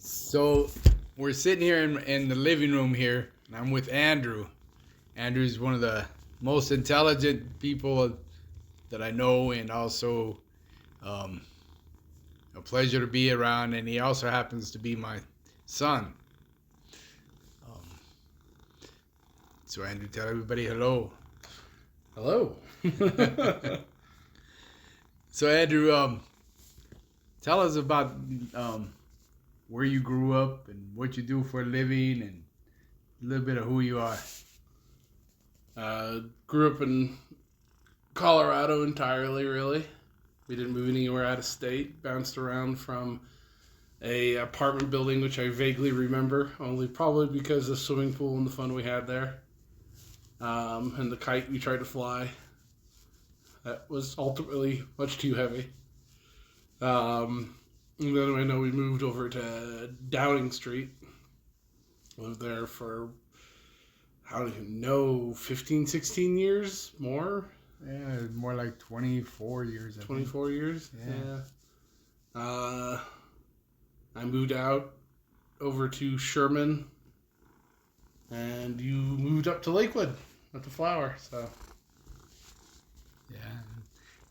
So we're sitting here in the living room here, and I'm with Andrew. Andrew's one of the most intelligent people that I know, and also um, a pleasure to be around. And he also happens to be my son. Um, so Andrew, tell everybody hello. Hello. So Andrew, tell us about where you grew up and what you do for a living, and a little bit of who you are. Grew up in Colorado entirely, really. We didn't move anywhere out of state. Bounced around from a apartment building, which I vaguely remember, only probably because of the swimming pool and the fun we had there. And the kite we tried to fly. That was ultimately much too heavy. And then I know we moved over to Downing Street. Lived there for, I don't even know, 15, 16 years? More? Yeah, more like 24 years. 24 years? Yeah. I moved out over to Sherman, and you moved up to Lakewood at the Flower. So Yeah.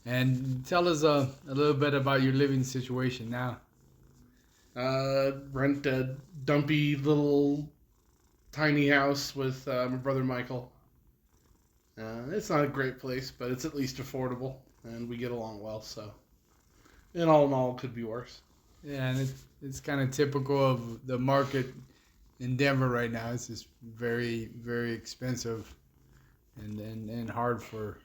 And tell us a little bit about your living situation now. rent a dumpy little tiny house with my brother Michael. It's not a great place, but it's at least affordable, and we get along well. So, in all, it could be worse. Yeah, and it's kind of typical of the market in Denver right now. It's just very, very expensive and hard for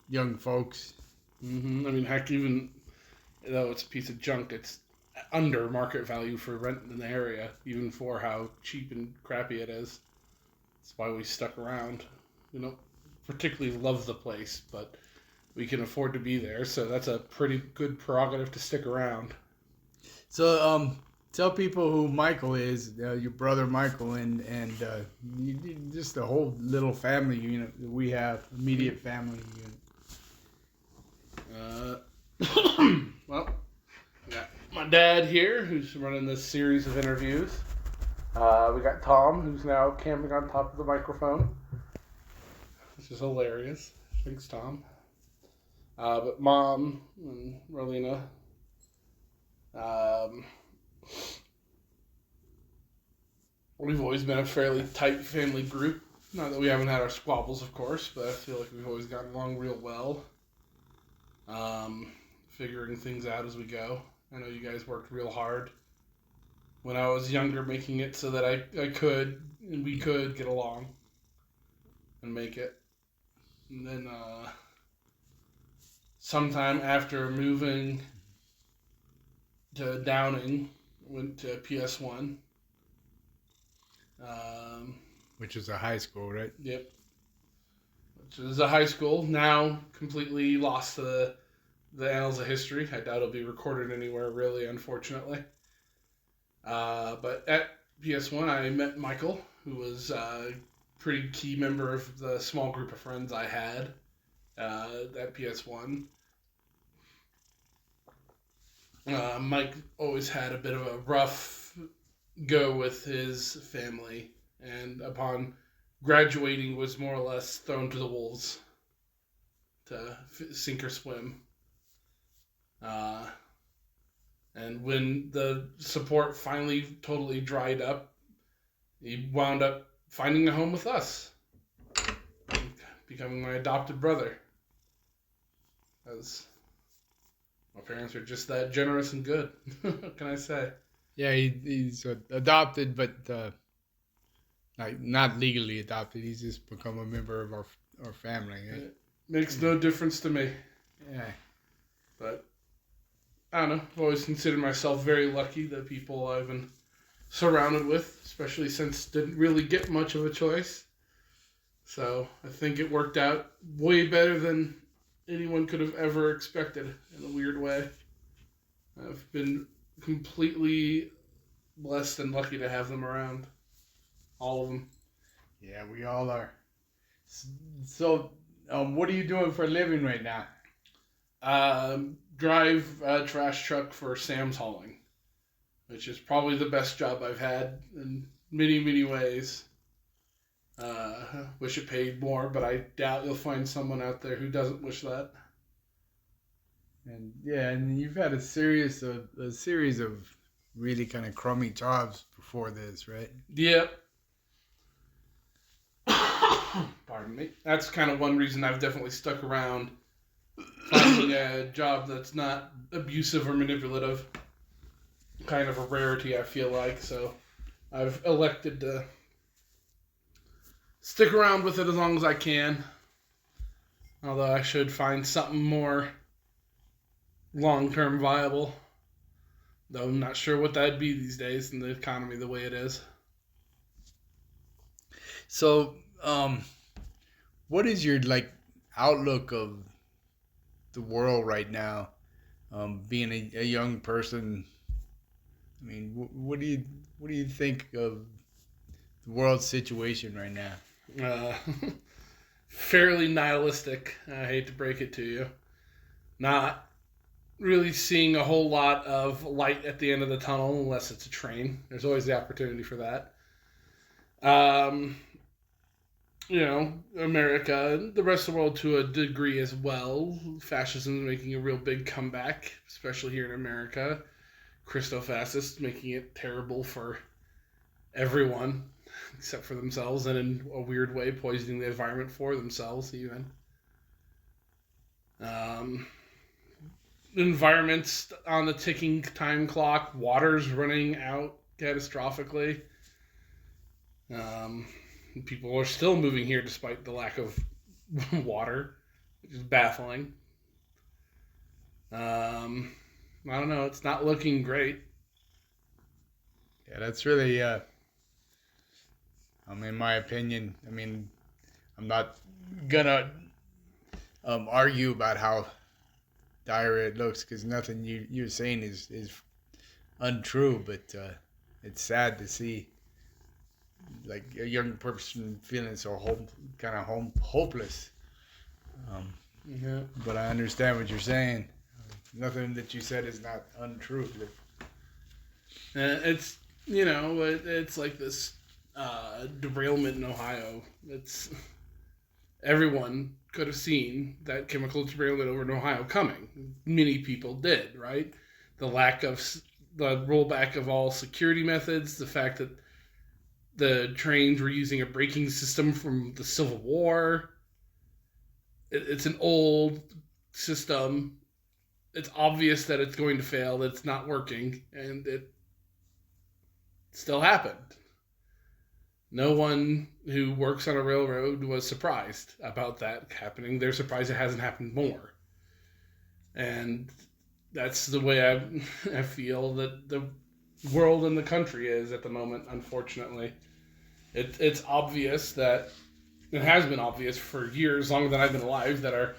young folks. I mean, heck, even though it's a piece of junk, it's under market value for rent in the area, even for how cheap and crappy it is. That's why we stuck around. We don't particularly love the place, but we can afford to be there, so that's a pretty good prerogative to stick around. So tell people who Michael is, your brother Michael, and just the whole little family unit that we have, immediate family unit. Well, we got my dad here, who's running this series of interviews. We got Tom, who's now camping on top of the microphone, which is hilarious. Thanks, Tom. But Mom and Rolina. We've always been a fairly tight family group. Not that we haven't had our squabbles, of course, but I feel like we've always gotten along real well. Figuring things out as we go. I know you guys worked real hard when I was younger, making it so that I could and we could get along and make it. And then sometime after moving to Downing, went to PS1. Which is a high school, right? Yep. Which is a high school, now completely lost to the annals of history. I doubt it'll be recorded anywhere, really, unfortunately. But at PS1, I met Michael, who was a pretty key member of the small group of friends I had at PS1. Mike always had a bit of a rough go with his family, and upon graduating was more or less thrown to the wolves to sink or swim. And when the support finally totally dried up, he wound up finding a home with us, becoming my adopted brother. As my parents are just that generous and good. What can I say? Yeah, he's adopted, but not legally adopted. He's just become a member of our family. Right? It makes no difference to me. Yeah. But I don't know. I've always considered myself very lucky that people I've been surrounded with, especially since didn't really get much of a choice. So I think it worked out way better than anyone could have ever expected in a weird way. I've been completely blessed and lucky to have them around. All of them. Yeah, we all are. So, what are you doing for a living right now? Drive a trash truck for Sam's Hauling. which is probably the best job I've had in many, many ways. Wish it paid more, but I doubt you'll find someone out there who doesn't wish that. And yeah, and you've had a series of really kind of crummy jobs before this, right? Yep. Pardon me. That's kind of one reason I've definitely stuck around, finding a job that's not abusive or manipulative. Kind of a rarity, I feel like. So I've elected to stick around with it as long as I can. Although I should find something more long-term viable. Though I'm not sure what that'd be these days in the economy the way it is. So, what is your outlook of the world right now? Being a young person, I mean, what do you think of the world situation right now? Fairly nihilistic. I hate to break it to you. Not really seeing a whole lot of light at the end of the tunnel unless it's a train. There's always the opportunity for that. America and the rest of the world to a degree as well. Fascism is making a real big comeback, especially here in America. Christo-fascists making it terrible for everyone except for themselves, and in a weird way poisoning the environment for themselves even. Environment's on the ticking time clock. Water's running out catastrophically. People are still moving here despite the lack of water, which is baffling. I don't know. It's not looking great. Yeah, that's really, in my opinion, I'm not gonna argue about how dire it looks, because nothing you're saying is untrue, but it's sad to see a young person feeling so hopeless. Yeah. But I understand what you're saying. Nothing that you said is not untrue. It's it's like this derailment in Ohio. It's everyone could have seen that chemical derailment over in Ohio coming. Many people did, right? The rollback of all security methods, the fact that the trains were using a braking system from the Civil War. It's an old system. It's obvious that it's going to fail, that it's not working, and it still happened. No one who works on a railroad was surprised about that happening. They're surprised it hasn't happened more. And that's the way I feel that the world and the country is at the moment, unfortunately. It's obvious that it has been obvious for years, longer than I've been alive, that our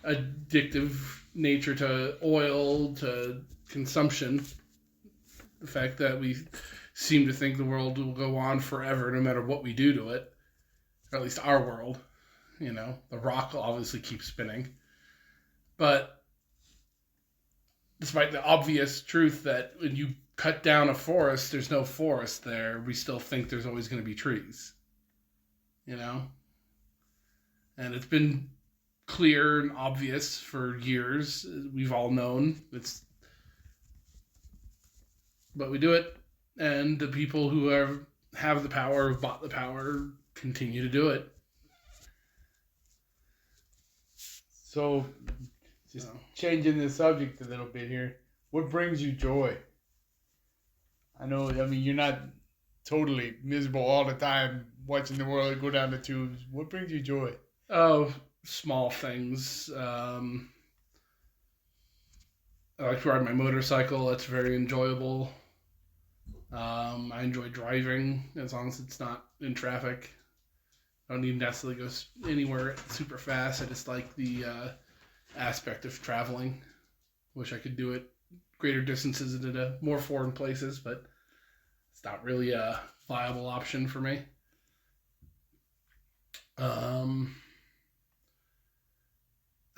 addictive nature to oil, to consumption, the fact that we seem to think the world will go on forever no matter what we do to it, or at least our world. The rock will obviously keep spinning. But despite the obvious truth that when you cut down a forest, there's no forest there, we still think there's always going to be trees. And it's been clear and obvious for years. We've all known. But we do it, and the people who have the power, have bought the power, continue to do it. So, just changing the subject a little bit here. What brings you joy? I know, you're not totally miserable all the time watching the world go down the tubes. What brings you joy? Oh, small things. I like to ride my motorcycle. That's very enjoyable. I enjoy driving as long as it's not in traffic. I don't need necessarily go anywhere super fast. I just like the aspect of traveling. Wish I could do it greater distances and into more foreign places, but it's not really a viable option for me.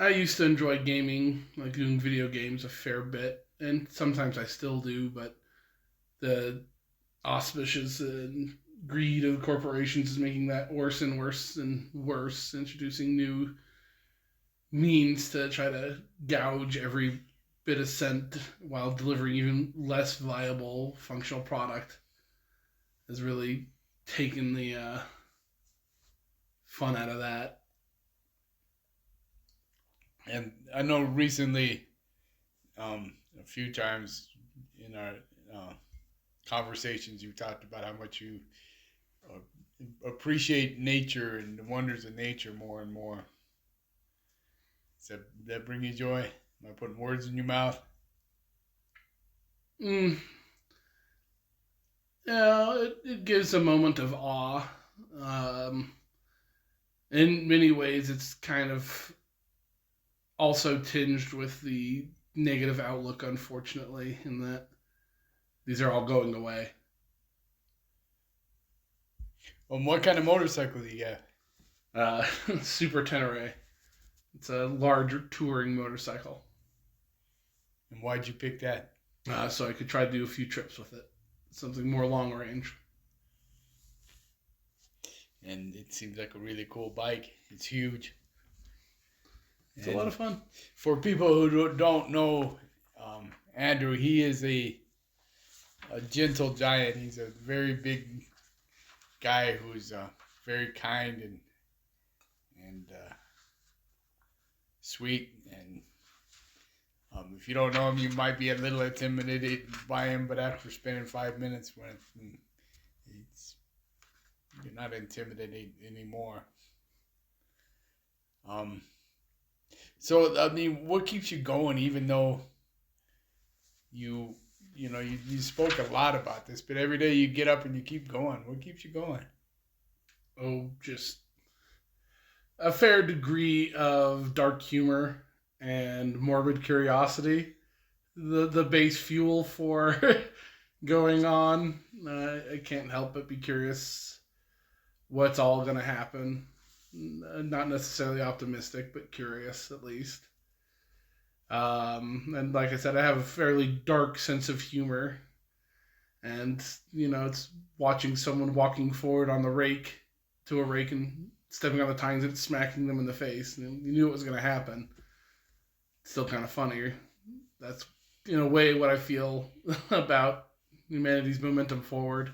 I used to enjoy gaming, like doing video games a fair bit, and sometimes I still do, but the auspices and greed of corporations is making that worse and worse and worse, introducing new means to try to gouge every bit of cent while delivering even less viable functional product has really taken the fun out of that. And I know recently, a few times in our conversations, you talked about how much you appreciate nature and the wonders of nature more and more. Does that bring you joy? Am I putting words in your mouth? Yeah, it gives a moment of awe. In many ways, it's kind of also tinged with the negative outlook, unfortunately, in that these are all going away. What kind of motorcycle do you got? Super Tenere. It's a larger touring motorcycle. And why'd you pick that? So I could try to do a few trips with it. Something more long range. And it seems like a really cool bike. It's huge. It's a lot of fun. For people who don't know Andrew, he is a gentle giant. He's a very big guy who's very kind and sweet. And if you don't know him, you might be a little intimidated by him, but after spending 5 minutes with him, you're not intimidated anymore. So I mean, what keeps you going, even though you spoke a lot about this, but every day you get up and you keep going. What keeps you going? Oh, just a fair degree of dark humor and morbid curiosity. The base fuel for going on. I can't help but be curious what's all going to happen. Not necessarily optimistic, but curious at least. And like I said, I have a fairly dark sense of humor. And, it's watching someone walking forward on the rake to a rake and stepping on the tines and smacking them in the face. And you knew it was going to happen. It's still kind of funny. That's, in a way, what I feel about humanity's momentum forward.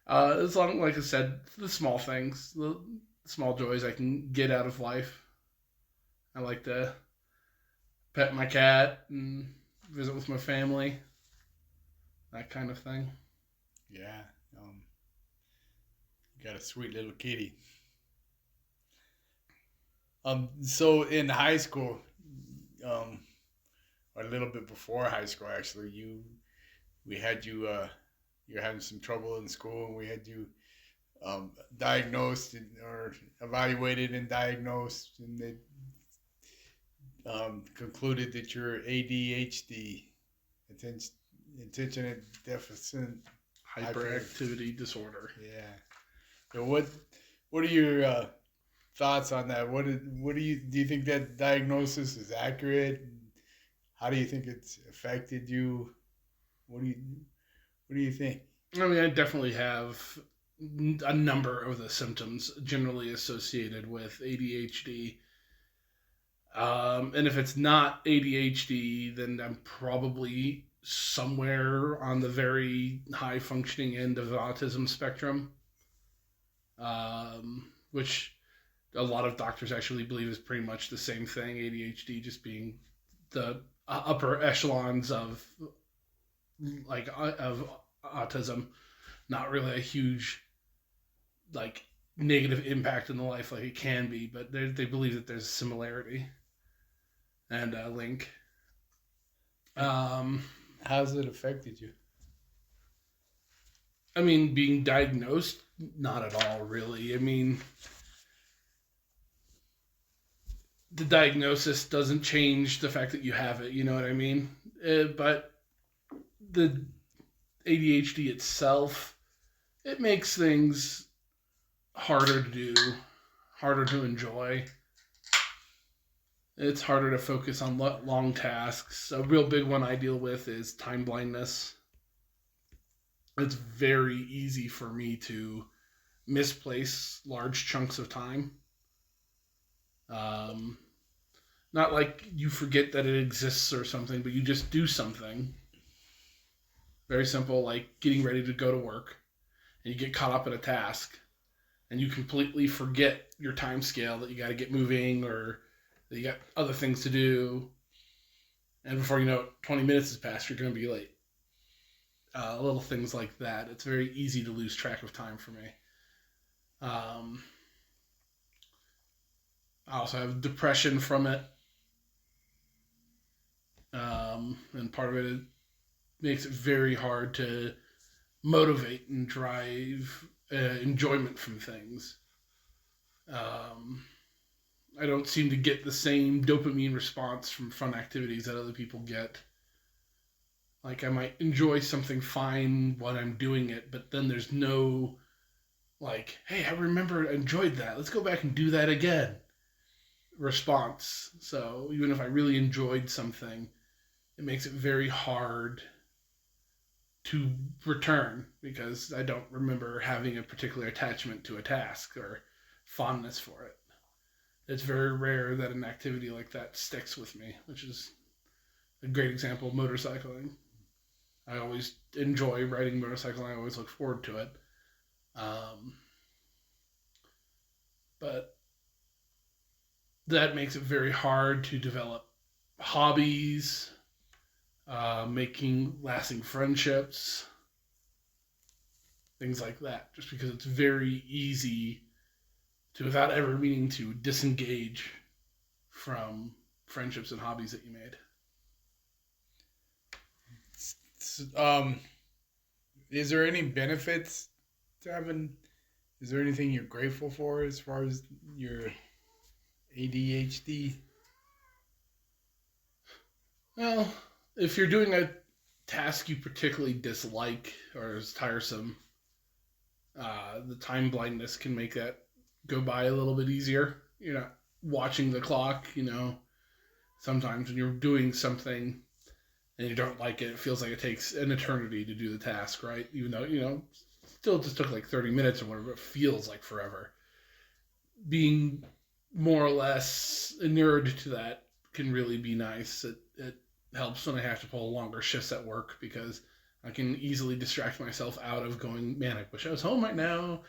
As long, like I said, the small things, the small joys I can get out of life. I like to pet my cat and visit with my family, that kind of thing. Yeah, you got a sweet little kitty. So in high school, or a little bit before high school, actually, you're having some trouble in school, and we had you diagnosed or evaluated and diagnosed, and they concluded that you're ADHD, attention deficit Hyperactivity disorder. Yeah. So what are your thoughts on that? Do you think that diagnosis is accurate? How do you think it's affected you? What do you think? I mean, I definitely have a number of the symptoms generally associated with ADHD. And if it's not ADHD, then I'm probably somewhere on the very high functioning end of the autism spectrum, which a lot of doctors actually believe is pretty much the same thing. ADHD just being the upper echelons of autism, not really a huge negative impact in the life like it can be, but they believe that there's a similarity and a link. How's it affected you? I mean, being diagnosed, not at all, really. I mean, the diagnosis doesn't change the fact that you have it, you know what I mean? But the ADHD itself, it makes things harder to do, harder to enjoy. It's harder to focus on long tasks. A real big one I deal with is time blindness. it's very easy for me to misplace large chunks of time. Um, Not like you forget that it exists or something, but you just do something. Very simple, like getting ready to go to work, and you get caught up in a task, and you completely forget your time scale that you got to get moving or that you got other things to do. And before you know it, 20 minutes has passed, you're going to be late. Little things like that. It's very easy to lose track of time for me. I also have depression from it. And part of it makes it very hard to motivate and drive enjoyment from things. I don't seem to get the same dopamine response from fun activities that other people get. Like, I might enjoy something fine when I'm doing it, but then there's no, like, hey, I remember I enjoyed that. Let's go back and do that again response. So even if I really enjoyed something, it makes it very hard to return because I don't remember having a particular attachment to a task or fondness for it. It's very rare that an activity like that sticks with me, which is a great example of motorcycling. I always enjoy riding motorcycle. I always look forward to it. But that makes it very hard to develop hobbies, making lasting friendships, things like that, just because it's very easy to, without ever meaning to, disengage from friendships and hobbies that you made. Is there any benefits to having? Is there anything you're grateful for as far as your ADHD? Well, if you're doing a task you particularly dislike or is tiresome, the time blindness can make that go by a little bit easier. You're not watching the clock, Sometimes when you're doing something and you don't like it, it feels like it takes an eternity to do the task, right? Even though, still just took like 30 minutes or whatever, it feels like forever. Being more or less inured to that can really be nice. It helps when I have to pull longer shifts at work because I can easily distract myself out of going, man, I wish I was home right now.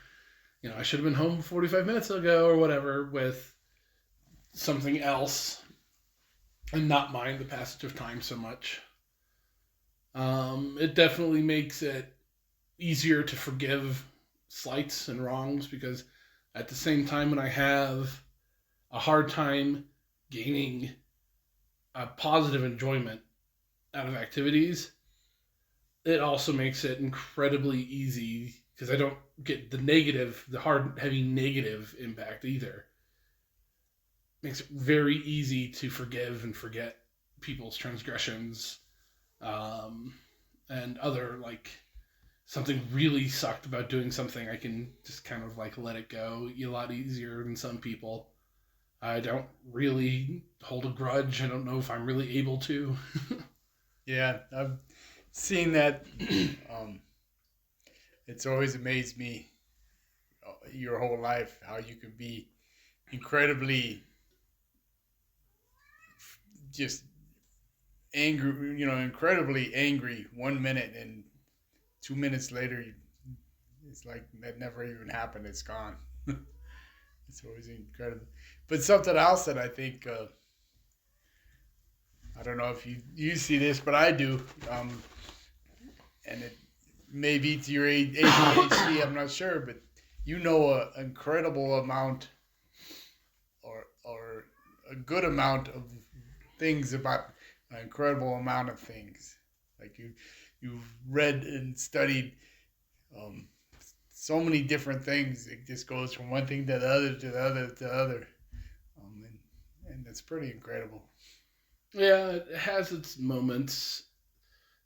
I should have been home 45 minutes ago or whatever with something else and not mind the passage of time so much. It definitely makes it easier to forgive slights and wrongs because at the same time when I have a hard time gaining a positive enjoyment out of activities, it also makes it incredibly easy because I don't get the hard, heavy negative impact either. Makes it very easy to forgive and forget people's transgressions, and other, like, something really sucked about doing something, I can just kind of like let it go a lot easier than some people. I don't really hold a grudge. I don't know if I'm really able to. Yeah, I've seen that. It's always amazed me your whole life how you could be incredibly just angry, incredibly angry 1 minute, and 2 minutes later, it's like that never even happened. It's gone. It's always incredible. But something else that I think, I don't know if you see this, but I do, and it may be to your ADHD, I'm not sure, but an incredible amount or a good amount of things about an incredible amount of things. Like you've read and studied so many different things. It just goes from one thing to the other to the other to the other, and it's pretty incredible. Yeah, it has its moments.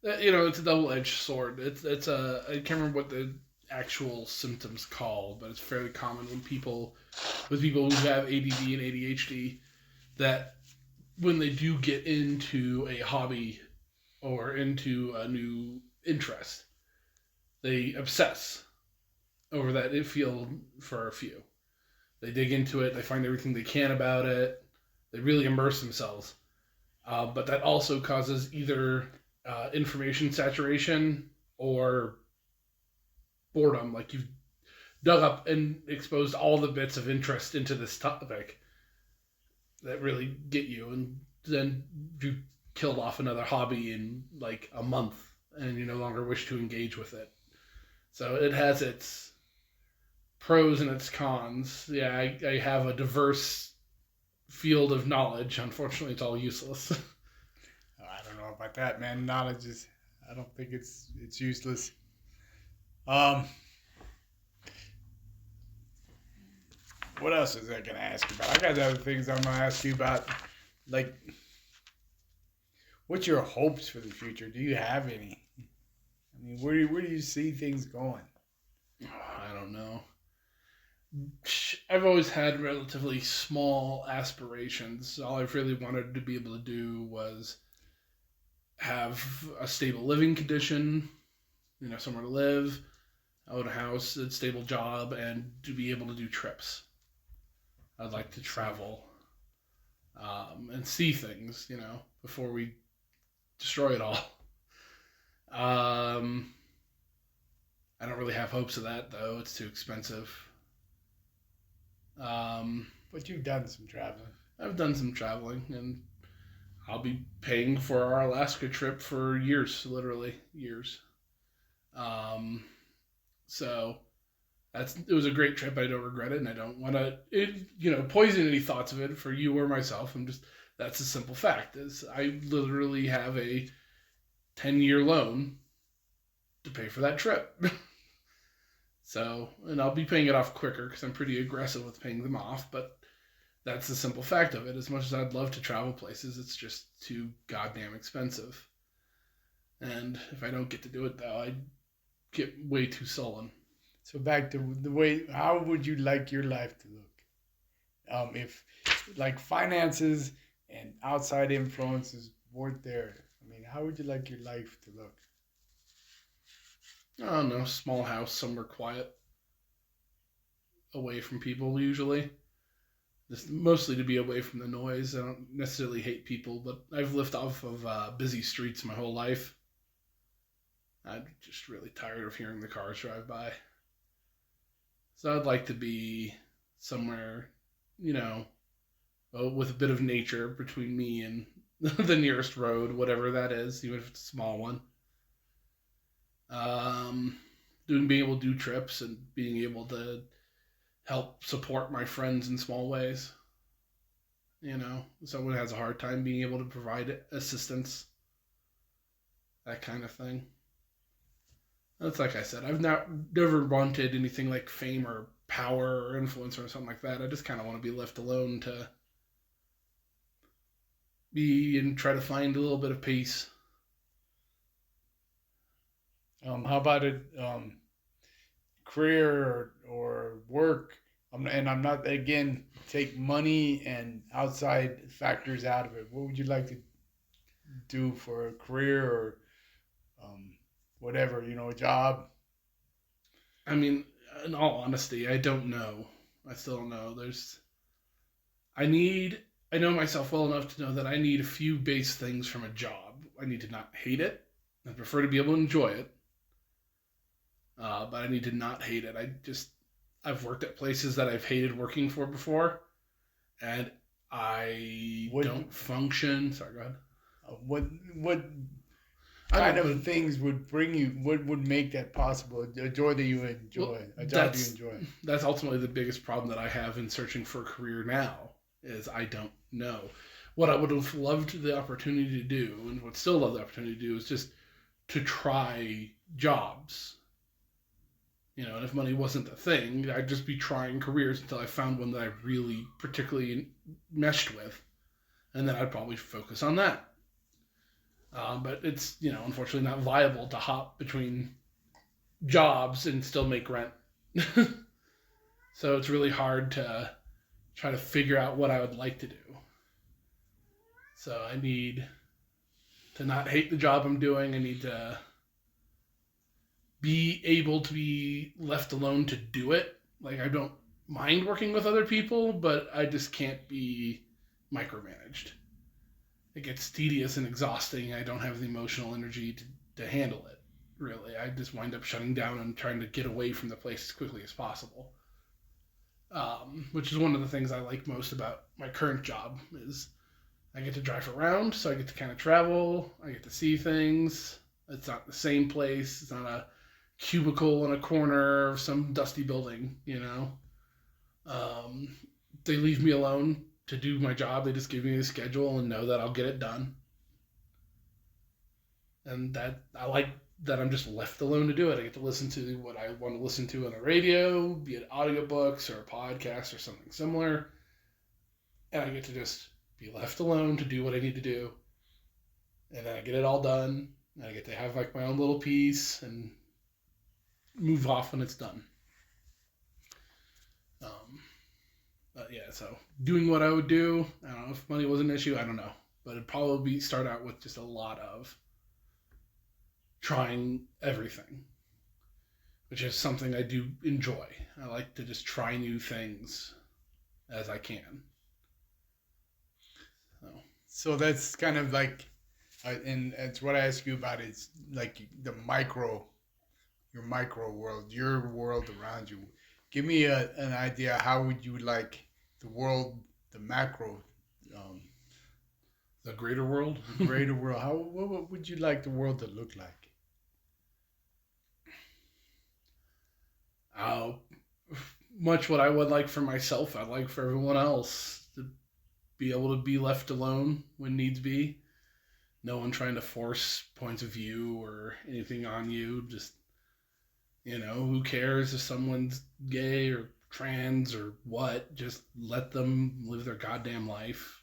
It's a double-edged sword. It's I can't remember what the actual symptoms called, but it's fairly common with people who have ADD and ADHD that when they do get into a hobby or into a new interest, they obsess over that field for a few. They dig into it. They find everything they can about it. They really immerse themselves. But that also causes either information saturation or boredom. Like you've dug up and exposed all the bits of interest into this topic that really get you, and then you killed off another hobby in like a month, and you no longer wish to engage with it. So it has its pros and its cons. Yeah, I have a diverse field of knowledge. Unfortunately, it's all useless. I don't know about that, man. Knowledge is, I don't think it's useless. What else is I gonna ask you about? I got other things I'm gonna ask you about. Like, what's your hopes for the future? Do you have any? I mean, where do you see things going? I don't know. I've always had relatively small aspirations. All I've really wanted to be able to do was have a stable living condition, somewhere to live, own a house, a stable job, and to be able to do trips. I'd like to travel and see things, before we destroy it all. I don't really have hopes of that, though. It's too expensive. But you've done some traveling. I've done some traveling, and I'll be paying for our Alaska trip for years, literally years. So it was a great trip. I don't regret it, and I don't want to, poison any thoughts of it for you or myself. That's a simple fact. Is I literally have a 10-year loan to pay for that trip. So, and I'll be paying it off quicker because I'm pretty aggressive with paying them off, but that's the simple fact of it. As much as I'd love to travel places, it's just too goddamn expensive. And if I don't get to do it, though, I get way too sullen. So back to the way, how would you like your life to look? If, like, finances and outside influences weren't there, I mean, how would you like your life to look? I don't know, small house, somewhere quiet, away from people usually. Just mostly to be away from the noise. I don't necessarily hate people, but I've lived off of busy streets my whole life. I'm just really tired of hearing the cars drive by. So I'd like to be somewhere, with a bit of nature between me and the nearest road, whatever that is, even if it's a small one. Being able to do trips and being able to help support my friends in small ways. Someone has a hard time being able to provide assistance. That kind of thing. That's like I said, I've never wanted anything like fame or power or influence or something like that. I just kind of want to be left alone to be and try to find a little bit of peace. How about it, career or work? I'm not, again, take money and outside factors out of it. What would you like to do for a career or whatever, a job? I mean, in all honesty, I don't know. I still don't know. I know myself well enough to know that I need a few base things from a job. I need to not hate it. I prefer to be able to enjoy it. But I need to not hate it. I've worked at places that I've hated working for before, and I don't function. Sorry, go ahead. What kind of things would bring you? What would make that possible? A joy that you enjoy, a job you enjoy. That's ultimately the biggest problem that I have in searching for a career now. Is I don't know. What I would have loved the opportunity to do, and would still love the opportunity to do, is just to try jobs. And if money wasn't the thing, I'd just be trying careers until I found one that I really particularly meshed with. And then I'd probably focus on that. But it's, unfortunately not viable to hop between jobs and still make rent. So it's really hard to try to figure out what I would like to do. So I need to not hate the job I'm doing. I need to be able to be left alone to do it. Like, I don't mind working with other people, but I just can't be micromanaged. It gets tedious and exhausting. I don't have the emotional energy to handle it, really. I just wind up shutting down and trying to get away from the place as quickly as possible. Which is one of the things I like most about my current job is I get to drive around, so I get to kind of travel. I get to see things. It's not the same place. It's not a cubicle in a corner of some dusty building, you know. They leave me alone to do my job. They just give me a schedule and know that I'll get it done. And that I like that I'm just left alone to do it. I get to listen to what I want to listen to on the radio, be it audiobooks or a podcast or something similar. And I get to just be left alone to do what I need to do. And then I get it all done. And I get to have like my own little piece and move off when it's done. But yeah, so doing what I would do, I don't know if money was an issue, I don't know. But it'd probably start out with just a lot of trying everything, which is something I do enjoy. I like to just try new things as I can. So that's kind of like, and it's what I ask you about is like your micro world, your world around you. Give me an idea. How would you like the world, the macro, the greater world? The greater world. What would you like the world to look like? Much what I would like for myself, I'd like for everyone else to be able to be left alone when needs be. No one trying to force points of view or anything on you. Just, who cares if someone's gay or trans or what? Just let them live their goddamn life.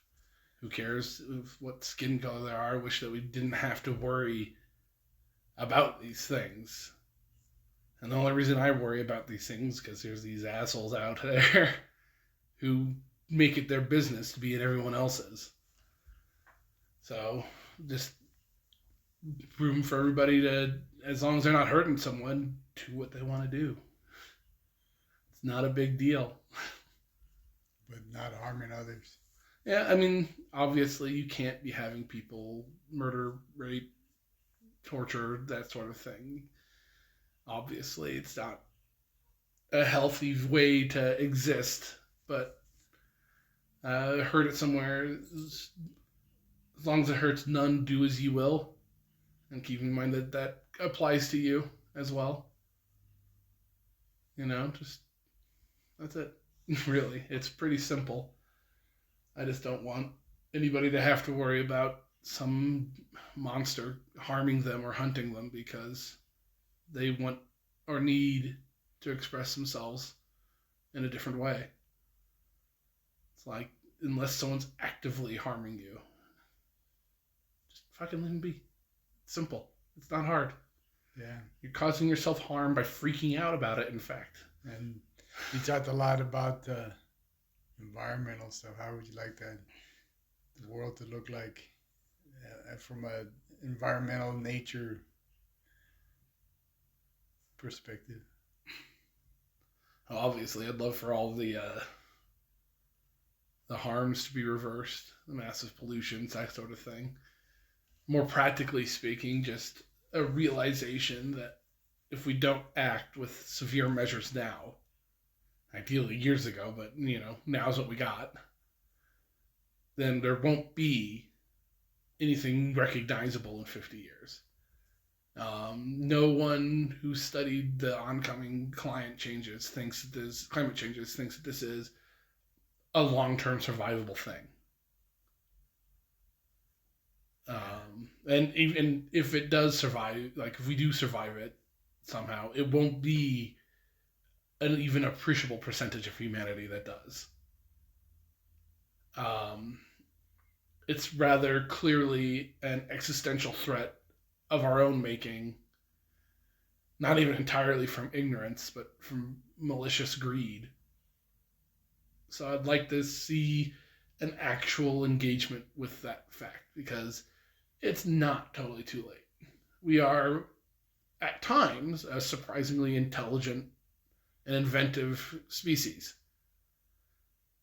Who cares what skin color they are? I wish that we didn't have to worry about these things. And the only reason I worry about these things is because there's these assholes out there who make it their business to be in everyone else's. So, just room for everybody to, as long as they're not hurting someone, do what they want to do. It's not a big deal. But not harming others. Yeah, I mean, obviously you can't be having people murder, rape, torture, that sort of thing. Obviously, it's not a healthy way to exist, but I heard it somewhere. As long as it hurts none, do as you will. And keep in mind that that applies to you as well. Just, that's it. Really, it's pretty simple. I just don't want anybody to have to worry about some monster harming them or hunting them because they want or need to express themselves in a different way. It's like, unless someone's actively harming you, just fucking let them be. It's simple. It's not hard. Yeah. You're causing yourself harm by freaking out about it, in fact. And you talked a lot about environmental stuff. How would you like the world to look like from a environmental nature perspective? Obviously, I'd love for all the harms to be reversed, the massive pollution, that sort of thing. More practically speaking, just a realization that if we don't act with severe measures now, ideally years ago, but now's what we got, then there won't be anything recognizable in 50 years. No one who studied the oncoming climate changes thinks that this is a long-term survivable thing. And even if it does survive, like if we do survive it somehow, it won't be an even appreciable percentage of humanity that does. It's rather clearly an existential threat of our own making, not even entirely from ignorance, but from malicious greed. So I'd like to see an actual engagement with that fact, because it's not totally too late. We are at times, a surprisingly intelligent and inventive species.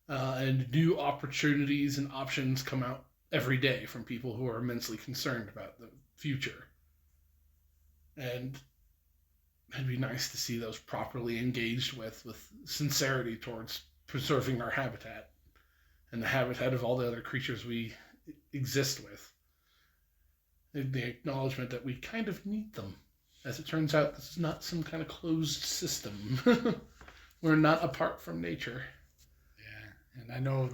And new opportunities and options come out every day from people who are immensely concerned about the future. And it'd be nice to see those properly engaged with sincerity towards preserving our habitat and the habitat of all the other creatures we exist with. The acknowledgement that we kind of need them. As it turns out, this is not some kind of closed system. We're not apart from nature. Yeah, and I know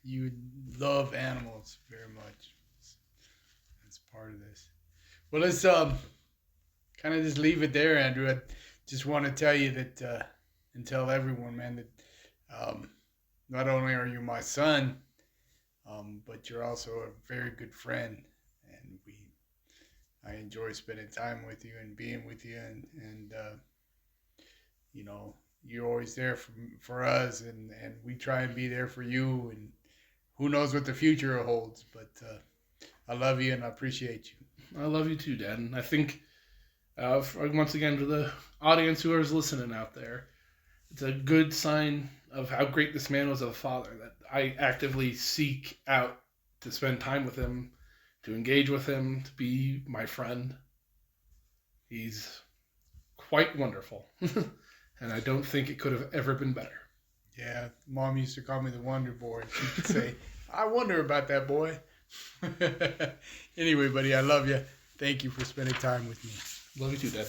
you love animals very much. That's part of this. Well, let's kind of just leave it there, Andrew. I just want to tell you that, and tell everyone, man, that not only are you my son, but you're also a very good friend, and I enjoy spending time with you and being with you, and you know, you're always there for us, and we try and be there for you, and who knows what the future holds, but I love you and I appreciate you. I love you too, Dad. And I think, once again, to the audience who is listening out there, it's a good sign of how great this man was of a father that I actively seek out to spend time with him, to engage with him, to be my friend. He's quite wonderful. And I don't think it could have ever been better. Yeah, Mom used to call me the Wonder Boy. She'd say, I wonder about that boy. Anyway, buddy, I love you. Thank you for spending time with me. Love you too, Dad.